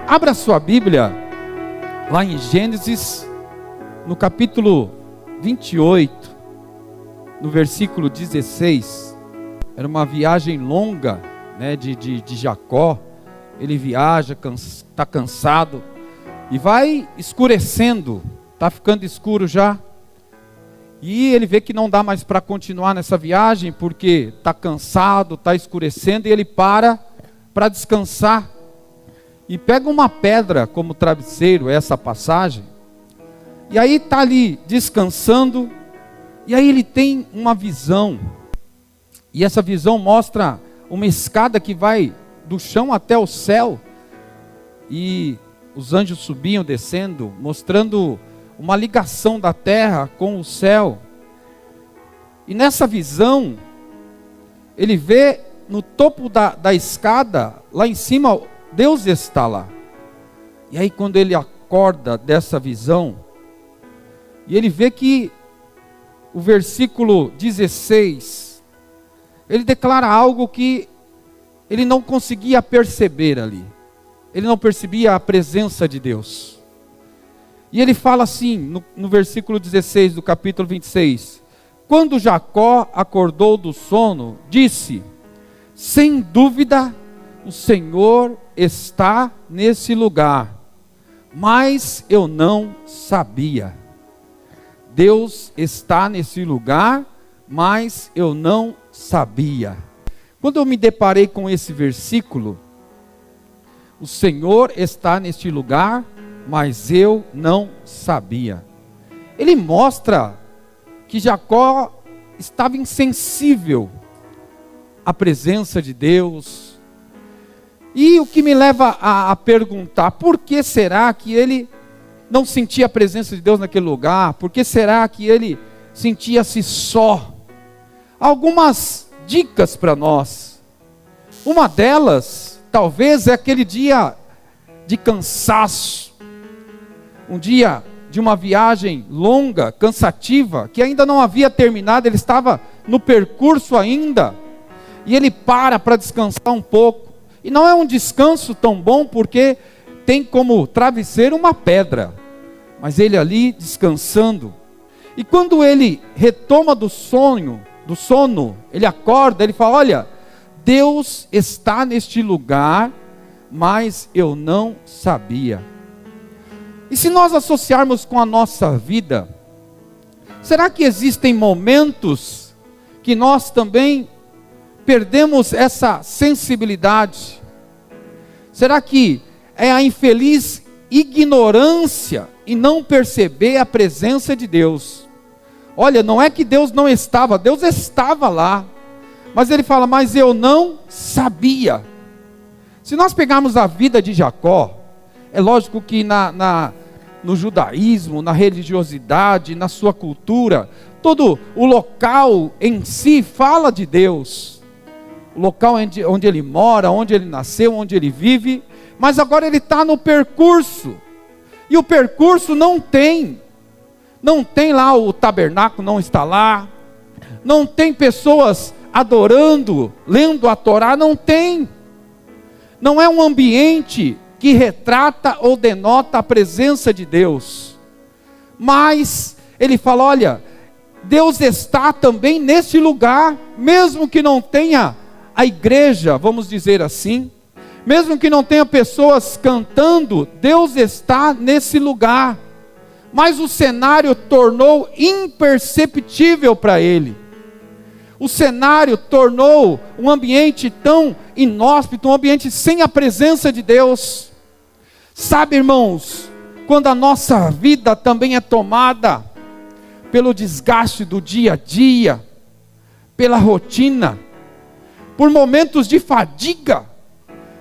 Abra sua Bíblia lá em Gênesis, no capítulo 28, no versículo 16. Era uma viagem longa, né, de Jacó. Ele viaja, está cansado, e vai escurecendo, está ficando escuro já. E ele vê que não dá mais para continuar nessa viagem, porque está cansado, está escurecendo, e ele para descansar. E pega uma pedra como travesseiro, essa passagem. E aí está ali descansando, e aí ele tem uma visão. E essa visão mostra uma escada que vai do chão até o céu. E os anjos subiam, descendo, mostrando uma ligação da terra com o céu. E nessa visão, ele vê no topo da escada, lá em cima, Deus está lá. E aí quando ele acorda dessa visão, e ele vê que o versículo 16, ele declara algo que ele não conseguia perceber ali. Ele não percebia a presença de Deus. E ele fala assim, no versículo 16 do capítulo 26. Quando Jacó acordou do sono, disse: sem dúvida, o Senhor está nesse lugar, mas eu não sabia. Deus está nesse lugar, mas eu não sabia. Quando eu me deparei com esse versículo, o Senhor está neste lugar, mas eu não sabia. Ele mostra que Jacó estava insensível à presença de Deus. E o que me leva a perguntar, por que será que ele não sentia a presença de Deus naquele lugar? Por que será que ele sentia-se só? Algumas dicas para nós. Uma delas, talvez, é aquele dia de cansaço. Um dia de uma viagem longa, cansativa, que ainda não havia terminado, ele estava no percurso ainda. E ele para descansar um pouco. E não é um descanso tão bom, porque tem como travesseiro uma pedra. Mas ele ali descansando. E quando ele retoma do sono, ele acorda, ele fala: olha, Deus está neste lugar, mas eu não sabia. E se nós associarmos com a nossa vida, será que existem momentos que nós também perdemos essa sensibilidade? Será que é a infeliz ignorância e não perceber a presença de Deus? Olha, não é que Deus não estava, Deus estava lá, mas ele fala: mas eu não sabia. Se nós pegarmos a vida de Jacó, é lógico que no judaísmo, na religiosidade, na sua cultura, todo o local em si fala de Deus. O local onde ele mora, onde ele nasceu, onde ele vive. Mas agora ele está no percurso. E o percurso não tem lá o tabernáculo, não está lá. Não tem pessoas adorando, lendo a Torá, não tem. Não é um ambiente que retrata ou denota a presença de Deus. Mas ele fala: olha, Deus está também nesse lugar, mesmo que não tenha a igreja, vamos dizer assim, mesmo que não tenha pessoas cantando, Deus está nesse lugar. Mas o cenário tornou imperceptível para ele. O cenário tornou um ambiente tão inóspito, um ambiente sem a presença de Deus. Sabe, irmãos, quando a nossa vida também é tomada pelo desgaste do dia a dia, pela rotina, por momentos de fadiga,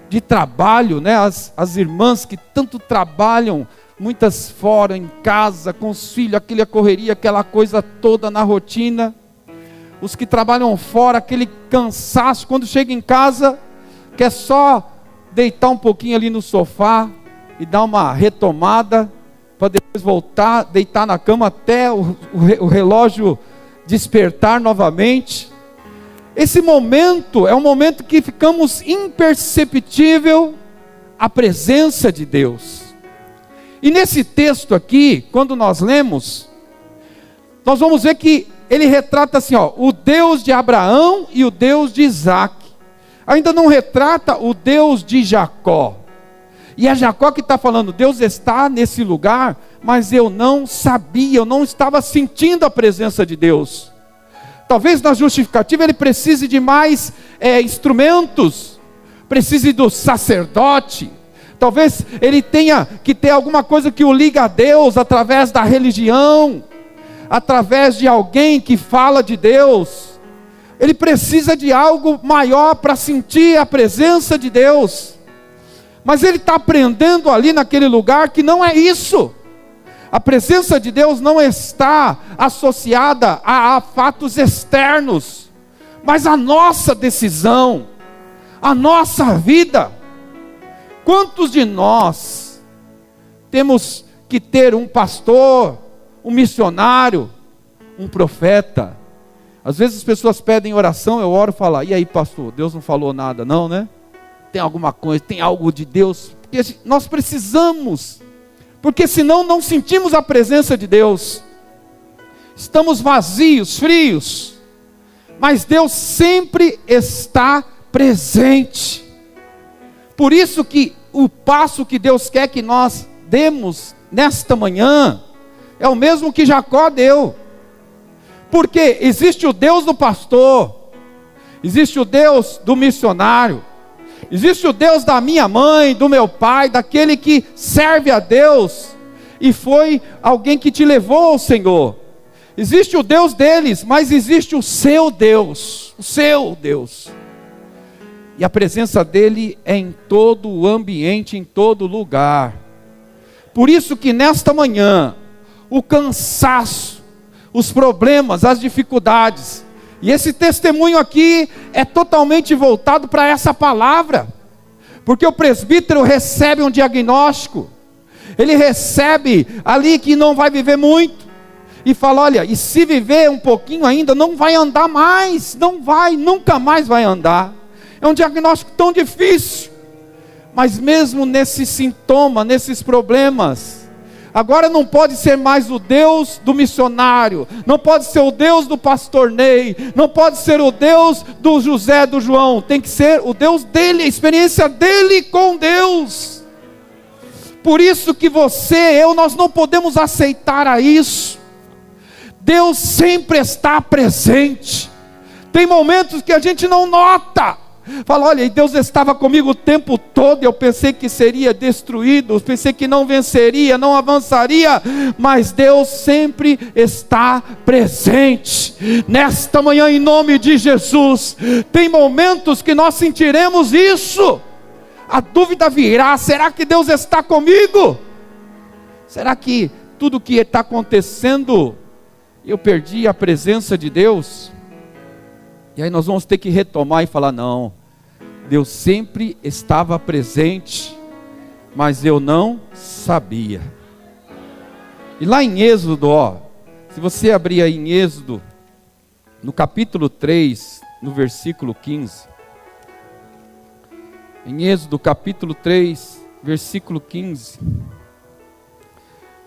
de trabalho, né? As irmãs que tanto trabalham, muitas fora, em casa, com os filhos, aquela correria, aquela coisa toda na rotina. Os que trabalham fora, aquele cansaço, quando chega em casa, quer só deitar um pouquinho ali no sofá e dar uma retomada, para depois voltar, deitar na cama até o relógio despertar novamente. Esse momento é um momento que ficamos imperceptível a presença de Deus. E nesse texto aqui, quando nós lemos, nós vamos ver que ele retrata assim, o Deus de Abraão e o Deus de Isaac. Ainda não retrata o Deus de Jacó. E é Jacó que está falando, Deus está nesse lugar, mas eu não sabia, eu não estava sentindo a presença de Deus. Talvez na justificativa ele precise de mais instrumentos, precise do sacerdote. Talvez ele tenha que ter alguma coisa que o liga a Deus através da religião, através de alguém que fala de Deus. Ele precisa de algo maior para sentir a presença de Deus. Mas ele está aprendendo ali naquele lugar que não é isso. A presença de Deus não está associada a fatos externos, mas a nossa decisão, a nossa vida. Quantos de nós temos que ter um pastor, um missionário, um profeta? Às vezes as pessoas pedem oração, eu oro e falo, e aí pastor, Deus não falou nada não, né? Tem alguma coisa, tem algo de Deus? Porque nós precisamos, porque senão não sentimos a presença de Deus. Estamos vazios, frios, mas Deus sempre está presente. Por isso que o passo que Deus quer que nós demos nesta manhã é o mesmo que Jacó deu. Porque existe o Deus do pastor, existe o Deus do missionário, existe o Deus da minha mãe, do meu pai, daquele que serve a Deus e foi alguém que te levou ao Senhor. Existe o Deus deles, mas existe o seu Deus, o seu Deus. E a presença dele é em todo o ambiente, em todo lugar. Por isso que nesta manhã, o cansaço, os problemas, as dificuldades, e esse testemunho aqui é totalmente voltado para essa palavra, porque o presbítero recebe um diagnóstico, ele recebe ali que não vai viver muito, e fala, olha, e se viver um pouquinho ainda, não vai andar mais, não vai, nunca mais vai andar. É um diagnóstico tão difícil, mas mesmo nesse sintoma, nesses problemas, agora não pode ser mais o Deus do missionário, não pode ser o Deus do pastor Ney, não pode ser o Deus do José, do João, tem que ser o Deus dele, a experiência dele com Deus. Por isso que você, eu, nós não podemos aceitar a isso. Deus sempre está presente. Tem momentos que a gente não nota. Fala, olha, e Deus estava comigo o tempo todo, eu pensei que seria destruído, eu pensei que não venceria, não avançaria, mas Deus sempre está presente. Nesta manhã, em nome de Jesus, tem momentos que nós sentiremos isso, a dúvida virá, será que Deus está comigo? Será que tudo que está acontecendo, eu perdi a presença de Deus? E aí nós vamos ter que retomar e falar, não, Deus sempre estava presente, mas eu não sabia. E lá em Êxodo, se você abrir aí em Êxodo, no capítulo 3, no versículo 15. Em Êxodo capítulo 3, versículo 15.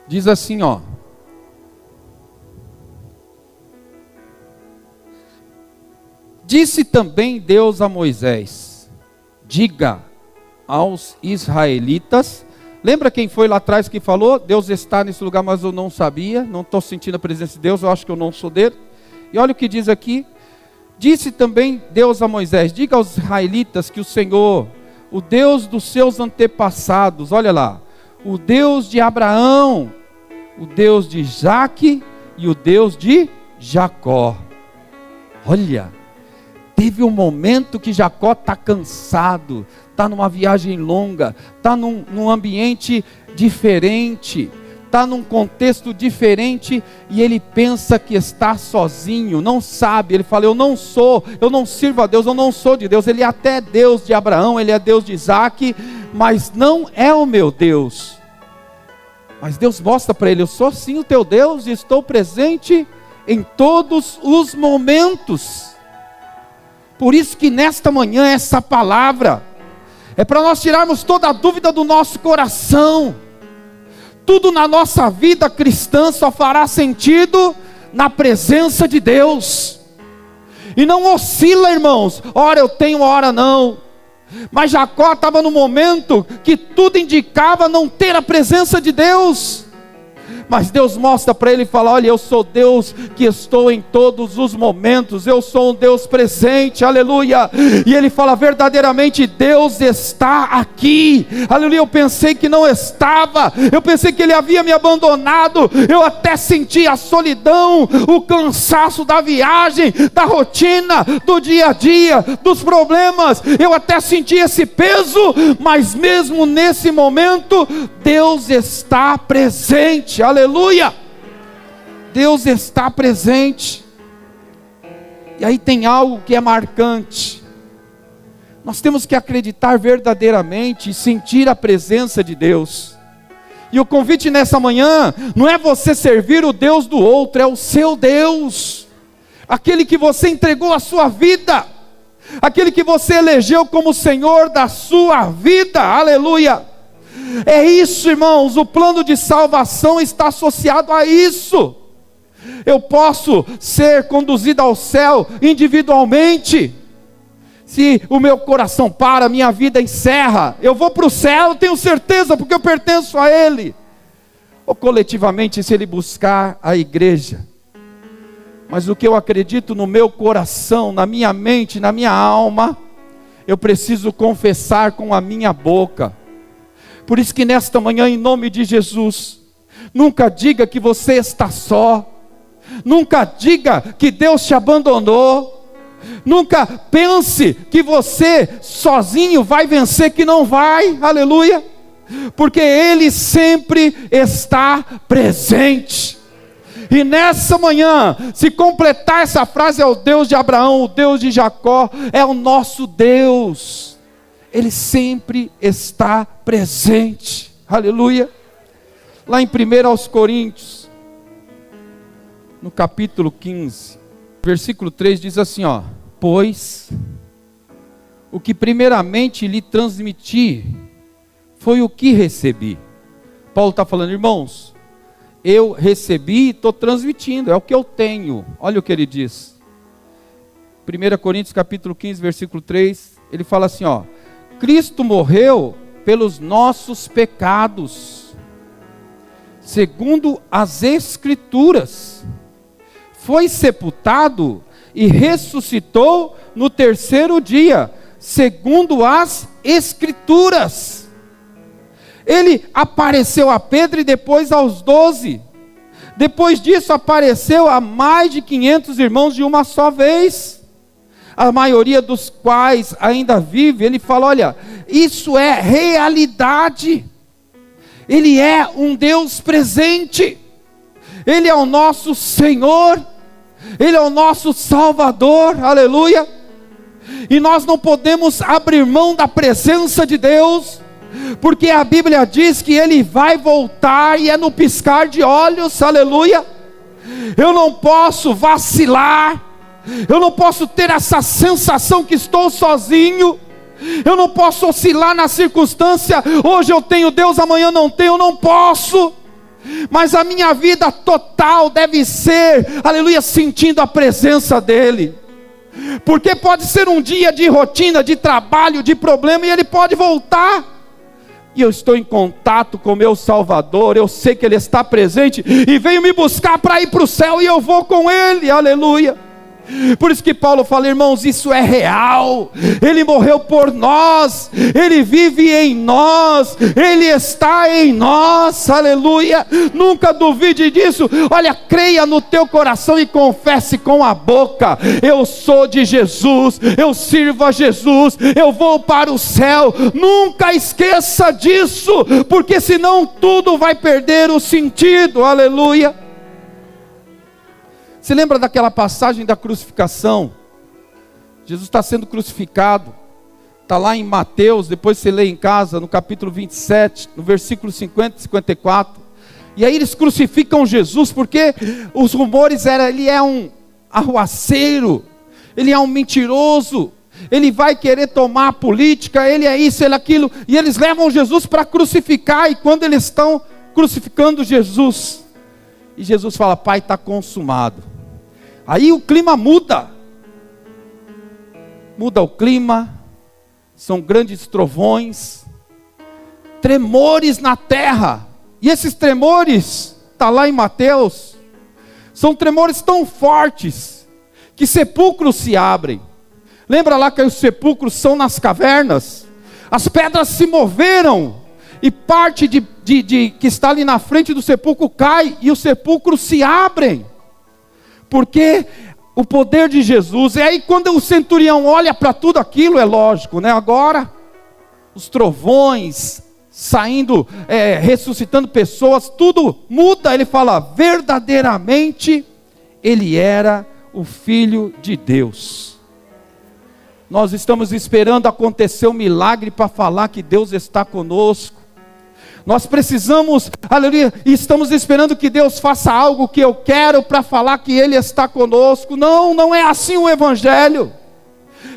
Diz assim, Disse também Deus a Moisés, diga aos israelitas, lembra quem foi lá atrás que falou, Deus está nesse lugar, mas eu não sabia, não estou sentindo a presença de Deus, eu acho que eu não sou dele. E olha o que diz aqui, disse também Deus a Moisés, diga aos israelitas que o Senhor, o Deus dos seus antepassados, olha lá, o Deus de Abraão, o Deus de Isaque e o Deus de Jacó. Olha, teve um momento que Jacó está cansado, está numa viagem longa, está num ambiente diferente, está num contexto diferente, e ele pensa que está sozinho, não sabe, ele fala, eu não sirvo a Deus, eu não sou de Deus, ele é até Deus de Abraão, ele é Deus de Isaque, mas não é o meu Deus. Mas Deus mostra para ele, eu sou sim o teu Deus, e estou presente em todos os momentos. Por isso que nesta manhã essa palavra, é para nós tirarmos toda a dúvida do nosso coração. Tudo na nossa vida cristã só fará sentido na presença de Deus. E não oscila, irmãos, ora eu tenho, ora não. Mas Jacó estava no momento que tudo indicava não ter a presença de Deus. Mas Deus mostra para ele e fala: olha, eu sou Deus que estou em todos os momentos, eu sou um Deus presente, aleluia. E ele fala: verdadeiramente Deus está aqui, aleluia. Eu pensei que não estava, eu pensei que ele havia me abandonado, eu até senti a solidão, o cansaço da viagem, da rotina, do dia a dia, dos problemas, eu até senti esse peso, mas mesmo nesse momento, Deus está presente, aleluia. Deus está presente. E aí tem algo que é marcante. Nós temos que acreditar verdadeiramente e sentir a presença de Deus. E o convite nessa manhã não é você servir o Deus do outro, é o seu Deus, aquele que você entregou a sua vida, aquele que você elegeu como Senhor da sua vida, aleluia. É isso, irmãos, o plano de salvação está associado a isso. Eu posso ser conduzido ao céu individualmente. Se o meu coração para, a minha vida encerra, eu vou para o céu, tenho certeza, porque eu pertenço a Ele. Ou coletivamente, se Ele buscar a igreja. Mas o que eu acredito no meu coração, na minha mente, na minha alma, eu preciso confessar com a minha boca. Por isso que nesta manhã, em nome de Jesus, nunca diga que você está só, nunca diga que Deus te abandonou, nunca pense que você sozinho vai vencer, que não vai, aleluia, porque Ele sempre está presente. E nessa manhã, se completar essa frase, é o Deus de Abraão, o Deus de Jacó, é o nosso Deus. Ele sempre está presente, aleluia. Lá em 1 Coríntios, no capítulo 15, versículo 3 diz assim, ó: pois o que primeiramente lhe transmiti foi o que recebi. Paulo está falando, irmãos, eu recebi e estou transmitindo, é o que eu tenho. Olha o que ele diz, 1 Coríntios capítulo 15, versículo 3, ele fala assim, ó: Cristo morreu pelos nossos pecados, segundo as Escrituras, foi sepultado e ressuscitou no terceiro dia, segundo as Escrituras. Ele apareceu a Pedro e depois aos 12. Depois disso apareceu a mais de 500 irmãos de uma só vez, a maioria dos quais ainda vive. Ele fala, olha, isso é realidade. Ele é um Deus presente. Ele é o nosso Senhor. Ele é o nosso Salvador, aleluia. E nós não podemos abrir mão da presença de Deus, porque a Bíblia diz que Ele vai voltar e é no piscar de olhos, aleluia. Eu não posso vacilar, eu não posso ter essa sensação que estou sozinho, eu não posso oscilar na circunstância, hoje eu tenho Deus, amanhã não tenho, eu não posso. Mas a minha vida total deve ser, aleluia, sentindo a presença dEle. Porque pode ser um dia de rotina, de trabalho, de problema, e Ele pode voltar. E eu estou em contato com o meu Salvador, eu sei que Ele está presente, e veio me buscar para ir para o céu, e eu vou com Ele, aleluia. Por isso que Paulo fala, irmãos, isso é real. Ele morreu por nós, Ele vive em nós, Ele está em nós, aleluia. Nunca duvide disso. Olha, creia no teu coração e confesse com a boca: eu sou de Jesus, eu sirvo a Jesus, eu vou para o céu. Nunca esqueça disso, porque senão tudo vai perder o sentido, aleluia. Você lembra daquela passagem da crucificação? Jesus está sendo crucificado, está lá em Mateus, depois você lê em casa, no capítulo 27, no versículo 50 e 54, e aí eles crucificam Jesus, porque os rumores eram, ele é um arruaceiro, ele é um mentiroso, ele vai querer tomar a política, ele é isso, ele é aquilo, e eles levam Jesus para crucificar, e quando eles estão crucificando Jesus, e Jesus fala: Pai, está consumado. Aí o clima muda o clima, são grandes trovões, tremores na terra, e esses tremores, está lá em Mateus, são tremores tão fortes, que sepulcros se abrem. Lembra lá que os sepulcros são nas cavernas? As pedras se moveram, e parte que está ali na frente do sepulcro cai, e os sepulcros se abrem, porque o poder de Jesus. E aí quando o centurião olha para tudo aquilo, é lógico, né? Agora, os trovões saindo, ressuscitando pessoas, tudo muda. Ele fala: verdadeiramente, ele era o Filho de Deus. Nós estamos esperando acontecer um milagre para falar que Deus está conosco. Nós precisamos, aleluia, e estamos esperando que Deus faça algo que eu quero para falar que Ele está conosco. Não, não é assim o Evangelho.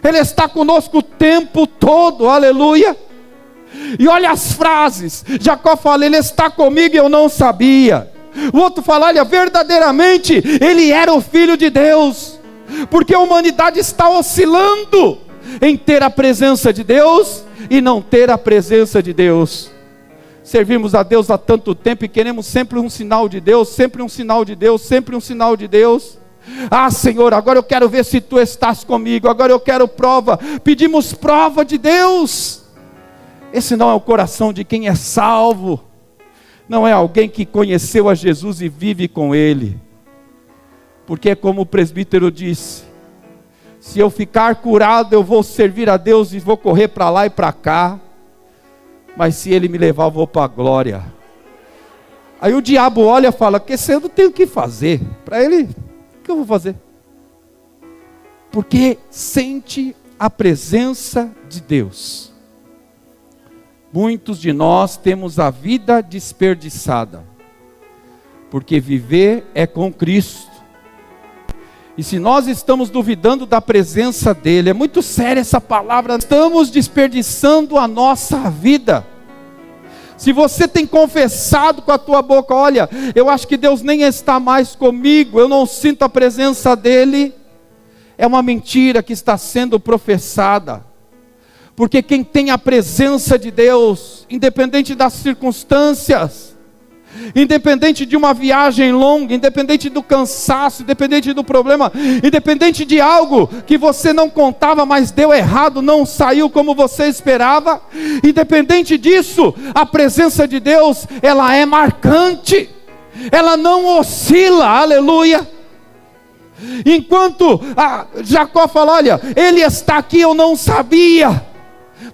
Ele está conosco o tempo todo, aleluia. E olha as frases, Jacó fala: Ele está comigo e eu não sabia. O outro fala: olha, verdadeiramente Ele era o Filho de Deus. Porque a humanidade está oscilando em ter a presença de Deus e não ter a presença de Deus. Servimos a Deus há tanto tempo e queremos sempre um sinal de Deus, sempre um sinal de Deus, sempre um sinal de Deus. Ah, Senhor, agora eu quero ver se Tu estás comigo, agora eu quero prova. Pedimos prova de Deus. Esse não é o coração de quem é salvo. Não é alguém que conheceu a Jesus e vive com Ele. Porque é como o presbítero disse: se eu ficar curado, eu vou servir a Deus e vou correr para lá e para cá. Mas se Ele me levar, eu vou para a glória. Aí o diabo olha e fala: que eu não tenho o que fazer. Para ele, o que eu vou fazer? Porque sente a presença de Deus. Muitos de nós temos a vida desperdiçada, porque viver é com Cristo. E se nós estamos duvidando da presença dEle, é muito séria essa palavra, estamos desperdiçando a nossa vida. Se você tem confessado com a tua boca: olha, eu acho que Deus nem está mais comigo, eu não sinto a presença dEle, é uma mentira que está sendo professada. Porque quem tem a presença de Deus, independente das circunstâncias, independente de uma viagem longa, independente do cansaço, independente do problema, independente de algo que você não contava, mas deu errado, não saiu como você esperava, independente disso, a presença de Deus, ela é marcante, ela não oscila, aleluia. Enquanto Jacó fala: olha, Ele está aqui, eu não sabia.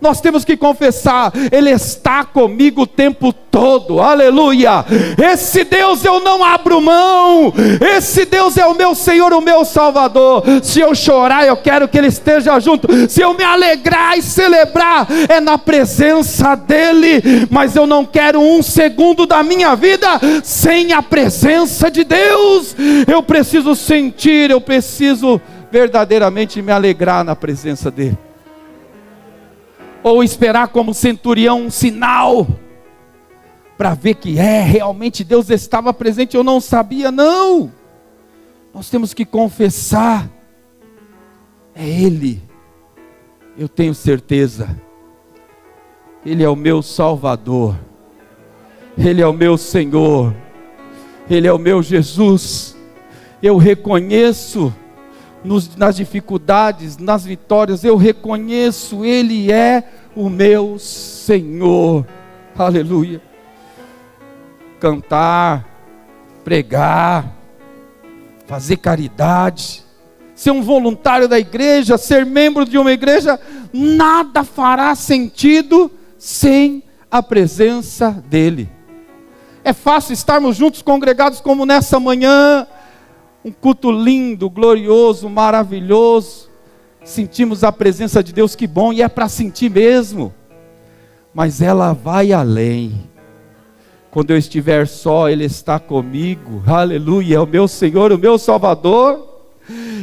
Nós temos que confessar: Ele está comigo o tempo todo, aleluia. Esse Deus eu não abro mão, esse Deus é o meu Senhor, o meu Salvador. Se eu chorar, eu quero que Ele esteja junto. Se eu me alegrar e celebrar, é na presença dEle. Mas eu não quero um segundo da minha vida sem a presença de Deus. Eu preciso sentir, eu preciso verdadeiramente me alegrar na presença dEle. Ou esperar como centurião um sinal, para ver que realmente Deus estava presente, eu não sabia. Não, nós temos que confessar: é Ele, eu tenho certeza, Ele é o meu Salvador, Ele é o meu Senhor, Ele é o meu Jesus. Eu reconheço nas dificuldades, nas vitórias, eu reconheço, Ele é o meu Senhor, aleluia. Cantar, pregar, fazer caridade, ser um voluntário da igreja, ser membro de uma igreja, nada fará sentido sem a presença dEle. É fácil estarmos juntos, congregados como nessa manhã, um culto lindo, glorioso, maravilhoso, sentimos a presença de Deus, que bom, e é para sentir mesmo, mas ela vai além. Quando eu estiver só, Ele está comigo, aleluia, é o meu Senhor, o meu Salvador.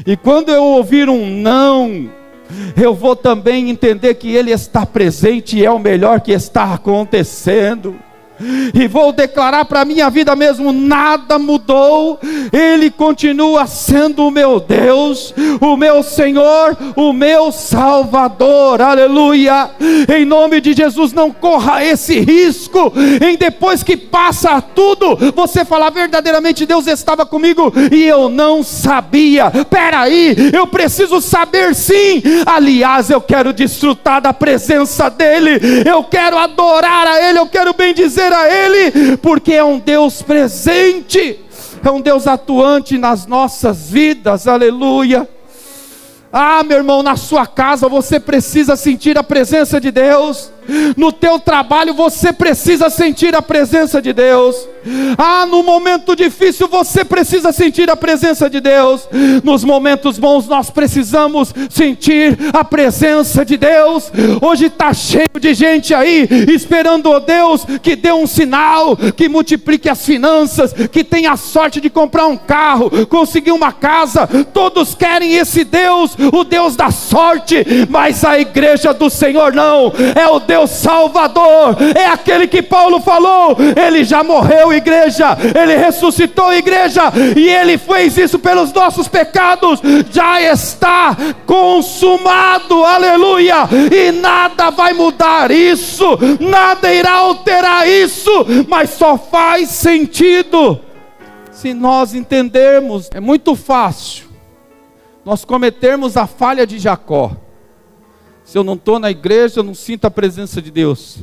E quando eu ouvir um não, eu vou também entender que Ele está presente e é o melhor que está acontecendo. E vou declarar para a minha vida mesmo: nada mudou, Ele continua sendo o meu Deus, o meu Senhor, o meu Salvador, aleluia. Em nome de Jesus, não corra esse risco, em depois que passa tudo, você falar: verdadeiramente Deus estava comigo e eu não sabia. Peraí, eu preciso saber sim. Aliás, eu quero desfrutar da presença dEle, eu quero adorar a Ele, eu quero bendizer a Ele, porque é um Deus presente, é um Deus atuante nas nossas vidas, aleluia. Ah, meu irmão, na sua casa você precisa sentir a presença de Deus. No teu trabalho você precisa sentir a presença de Deus. Ah, no momento difícil você precisa sentir a presença de Deus. Nos momentos bons nós precisamos sentir a presença de Deus. Hoje está cheio de gente aí esperando o Deus que dê um sinal, que multiplique as finanças, que tenha a sorte de comprar um carro, conseguir uma casa. Todos querem esse Deus, o Deus da sorte, mas a igreja do Senhor não, é o Deus Salvador, é aquele que Paulo falou: Ele já morreu, igreja, Ele ressuscitou, igreja, e Ele fez isso pelos nossos pecados, já está consumado, aleluia, e nada vai mudar isso, nada irá alterar isso, mas só faz sentido se nós entendermos. É muito fácil nós cometermos a falha de Jacó. Se eu não estou na igreja, eu não sinto a presença de Deus.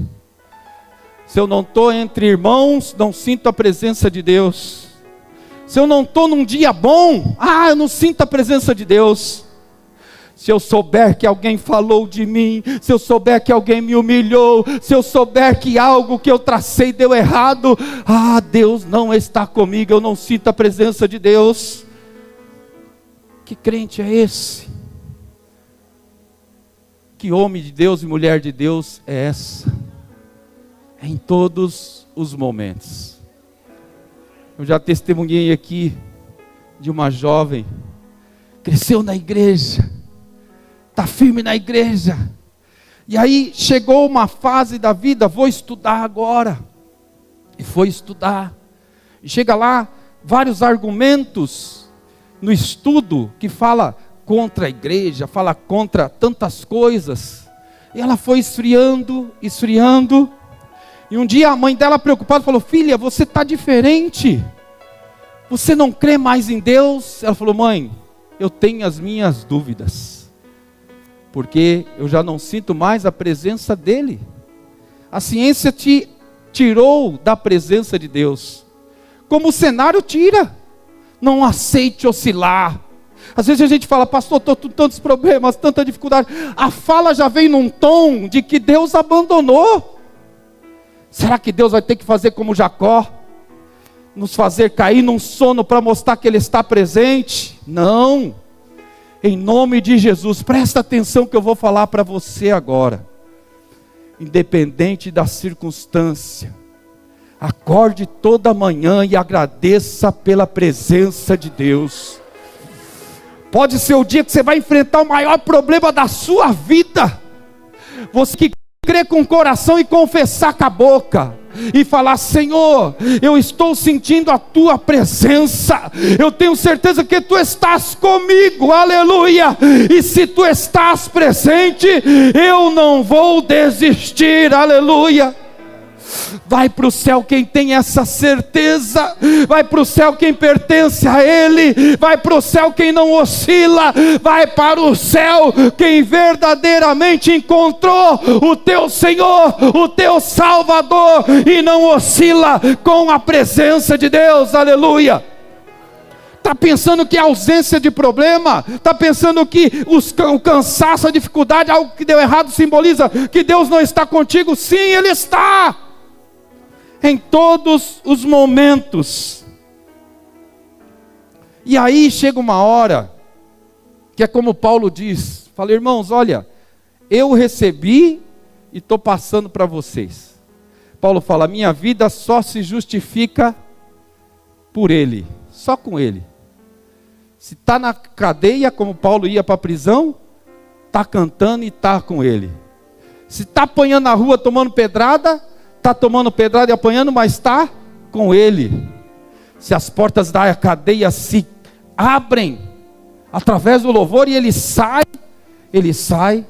Se eu não estou entre irmãos, não sinto a presença de Deus. Se eu não estou num dia bom, eu não sinto a presença de Deus. Se eu souber que alguém falou de mim, se eu souber que alguém me humilhou, se eu souber que algo que eu tracei deu errado, Deus não está comigo, eu não sinto a presença de Deus. Que crente é esse? Que homem de Deus e mulher de Deus é essa? É em todos os momentos. Eu já testemunhei aqui de uma jovem, cresceu na igreja, está firme na igreja, e aí chegou uma fase da vida: vou estudar agora, e foi estudar, e chega lá, vários argumentos no estudo, que fala contra a igreja, fala contra tantas coisas, e ela foi esfriando, e um dia a mãe dela, preocupada, falou: filha, você está diferente, você não crê mais em Deus? Ela falou: mãe, eu tenho as minhas dúvidas, porque eu já não sinto mais a presença dEle. A ciência te tirou da presença de Deus, como o cenário tira. Não aceite oscilar. Às vezes a gente fala: pastor, estou com tantos problemas, tanta dificuldade. A fala já vem num tom de que Deus abandonou. Será que Deus vai ter que fazer como Jacó? Nos fazer cair num sono para mostrar que Ele está presente? Não. Em nome de Jesus, presta atenção que eu vou falar para você agora. Independente da circunstância, acorde toda manhã e agradeça pela presença de Deus. Pode ser o dia que você vai enfrentar o maior problema da sua vida. Você que crê com o coração e confessar com a boca, e falar: Senhor, eu estou sentindo a Tua presença, eu tenho certeza que Tu estás comigo, aleluia, e se Tu estás presente, eu não vou desistir, aleluia. Vai para o céu quem tem essa certeza, vai para o céu quem pertence a Ele, vai para o céu quem não oscila, vai para o céu quem verdadeiramente encontrou o teu Senhor, o teu Salvador, e não oscila com a presença de Deus, aleluia. Está pensando que a ausência de problema, está pensando que o cansaço, a dificuldade, algo que deu errado simboliza que Deus não está contigo? Sim, Ele está. Em todos os momentos. E aí chega uma hora, que é como Paulo diz, fala: irmãos, olha, eu recebi e estou passando para vocês. Paulo fala: minha vida só se justifica por Ele, só com Ele. Se está na cadeia, como Paulo ia para a prisão, está cantando e está com Ele. Se está apanhando na rua, tomando pedrada, está tomando pedrada e apanhando, mas está com Ele. Se as portas da cadeia se abrem através do louvor e ele sai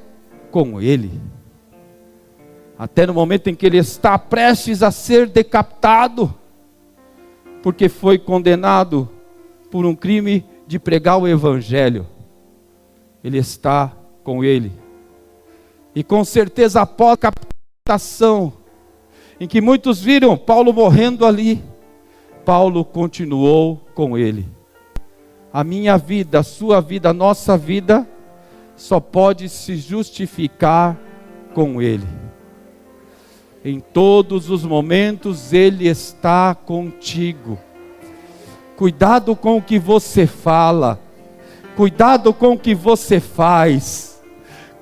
com Ele. Até no momento em que ele está prestes a ser decapitado, porque foi condenado por um crime de pregar o Evangelho, ele está com Ele. E com certeza após a decapitação, em que muitos viram Paulo morrendo ali, Paulo continuou com Ele. A minha vida, a sua vida, a nossa vida, só pode se justificar com Ele. Em todos os momentos Ele está contigo. Cuidado com o que você fala, cuidado com o que você faz,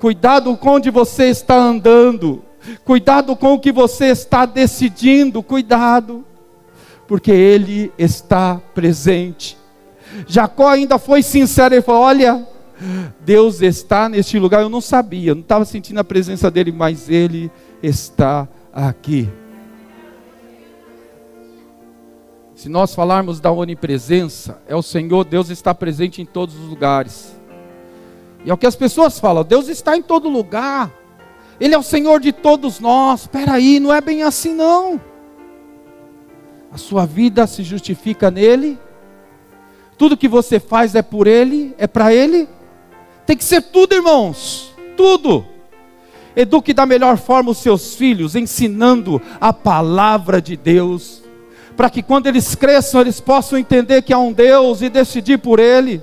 cuidado com onde você está andando, cuidado com o que você está decidindo, cuidado, porque Ele está presente. Jacó ainda foi sincero, ele falou: olha, Deus está neste lugar. Eu não sabia, eu não estava sentindo a presença dele, mas Ele está aqui. Se nós falarmos da onipresença, é o Senhor, Deus está presente em todos os lugares. E é o que as pessoas falam: Deus está em todo lugar, Ele é o Senhor de todos nós. Espera aí, não é bem assim não. A sua vida se justifica nele, tudo que você faz é por Ele, é para Ele. Tem que ser tudo, irmãos, tudo. Eduque da melhor forma os seus filhos, ensinando a palavra de Deus, para que quando eles cresçam, eles possam entender que há um Deus e decidir por Ele.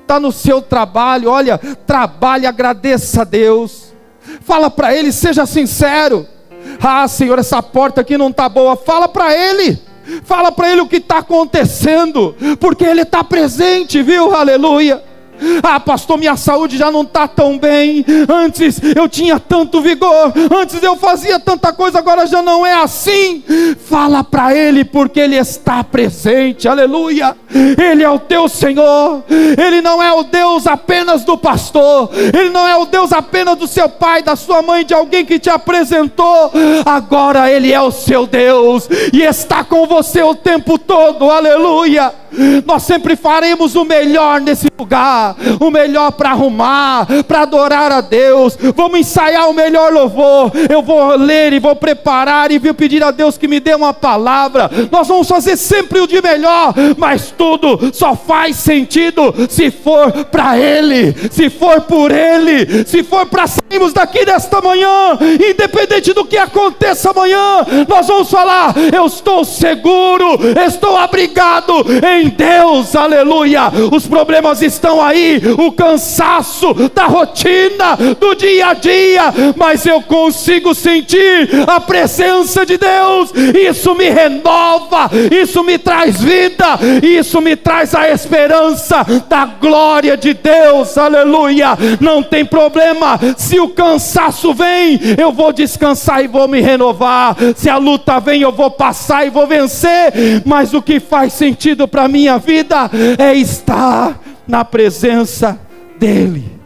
Está no seu trabalho, olha, trabalhe, agradeça a Deus, fala para Ele, seja sincero. Ah, Senhor, essa porta aqui não está boa. Fala para Ele, fala para Ele o que está acontecendo, porque Ele está presente, viu? Aleluia. Ah, pastor, minha saúde já não está tão bem. Antes eu tinha tanto vigor, antes eu fazia tanta coisa, agora já não é assim. Fala para Ele, porque Ele está presente. Aleluia. Ele é o teu Senhor. Ele não é o Deus apenas do pastor, Ele não é o Deus apenas do seu pai, da sua mãe, de alguém que te apresentou. Agora Ele é o seu Deus e está com você o tempo todo. Aleluia. Nós sempre faremos o melhor nesse lugar, o melhor para arrumar, para adorar a Deus. Vamos ensaiar o melhor louvor. Eu vou ler e vou preparar e vou pedir a Deus que me dê uma palavra. Nós vamos fazer sempre o de melhor, mas tudo só faz sentido se for para Ele, se for por Ele, se for para sairmos daqui nesta manhã, independente do que aconteça amanhã, nós vamos falar: eu estou seguro, estou abrigado em Deus. Aleluia. Os problemas estão aí, o cansaço da rotina, do dia a dia, mas eu consigo sentir a presença de Deus. Isso me renova, isso me traz vida, isso me traz a esperança da glória de Deus. Aleluia. Não tem problema, se o cansaço vem, eu vou descansar e vou me renovar. Se a luta vem, eu vou passar e vou vencer. Mas o que faz sentido para minha vida é estar na presença dEle.